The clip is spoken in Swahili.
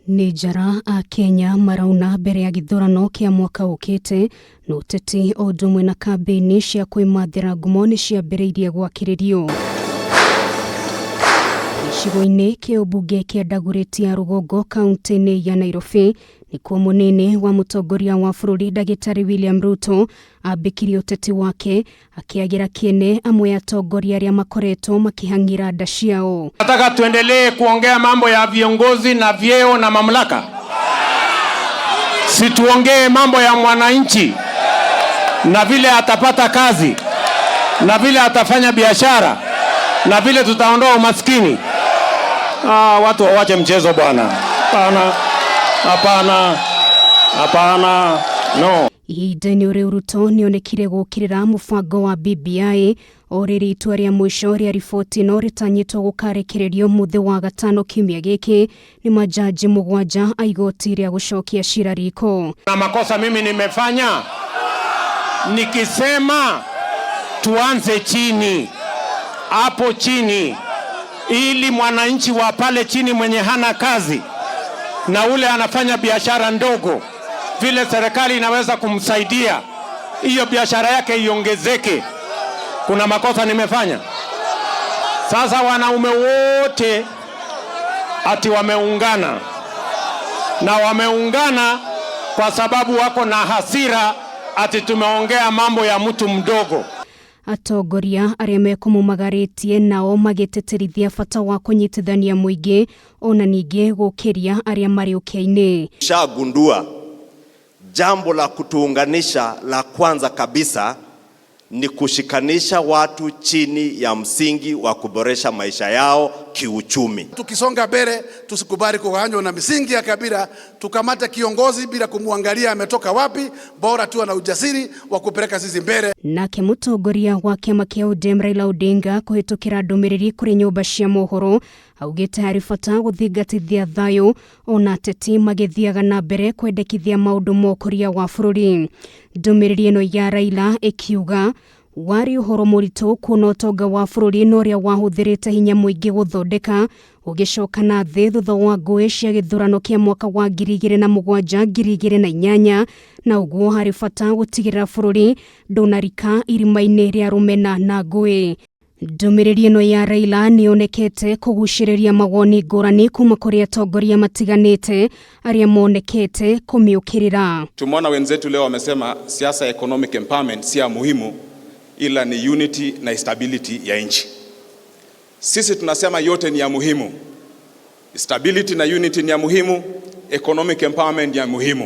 Ni njara a Kenya marauna mbere ya githurano kia mwaka ukite no teti o ndumwe na kambeni cia kwimathira ngumo ni ciambiriirie gwakiririo. Gicigo-ini kia ubunge kia Dagoretti ya Rugongo kaunti-ini ya Nairobi nikuo munene wa mutongoria wa bururi Ndagitari William Ruto ambikirie uteti wake akiagira kiene amwe atongoria aria makoretwo makihangira nda ciao. Nataka tuendelee kuongea mambo ya viongozi na vyeo na mamlaka. Si tuongee mambo ya mwananchi na vile atapata kazi na vile atafanya biashara na vile tutaondoa umaskini. Watu waache mchezo bwana. Hapana. Hapana. Hapana. No. Ihinda-inĩ riu Ruto nionekire gukirira mubango wa BBI oriri itua ria mwisho ria riboti no ritanyitwo gukarekererio muthi wa gatano kiumia giki ni majaji mugwanja a igoti ria gucokia cira riko. Na makosa mimi nimefanya nikisema tuanze chini hapo chini ili mwananchi wa pale chini mwenye hana kazi na ule anafanya biashara ndogo vile serikali inaweza kumsaidia hiyo biashara yake iongezeke. Kuna makosa nimefanya. Sasa wanaume wote ati wameungana na wameungana kwa sababu wako na hasira ati tumeongea mambo ya mtu mdogo. Atongoria aria mekumumagaritie nao magiteterithia bata wa kunyitithania muingi ona ningi gukiria aria mari ukiaini. Shagundua jambo la kutuunganisha la kwanza kabisa ni kushikanisha watu chini ya msingi wa kuboresha maisha yao kiuchumi. Tukisonga mbele tusikubali kugawanywa na misingi ya kabila, tukamate kiongozi bila kumwangalia ametoka wapi, bora tu ana ujasiri wa kupeleka sisi mbele. Nake mutongoria wa kiama kia ODM Raila Odinga kuhitukira ndumiriri kuri nyumba cia mohoro augite hari bata guthingatithia thayu ona ateti magithiaga na mbere kwendekithia maundu mokuria wa bururi. Ndumiriri ino ya Raila ikiuga wari uhoro muritu kuona utonga wa bururi no ria wahuthirite hinya muingi guthondeka ugicoka na thi thutha wa ngui cia githurano kia mwaka wa 2007 2008 na uguo hari bata gutigirira bururi ndunarika irima-ini ria rumena na ngui. Ndumiriri ino ya Raila nionekete kuguciriria mawoni ngurani kuma kuri atongoria matiganite aria monekete kumiukirira. Tumeona wenzetu leo wamesema siasa economic empowerment si ya muhimu ila ni unity na stability ya nchi. Sisi tunasema yote ni ya muhimu. Stability na unity ni ya muhimu, economic empowerment ni ya muhimu.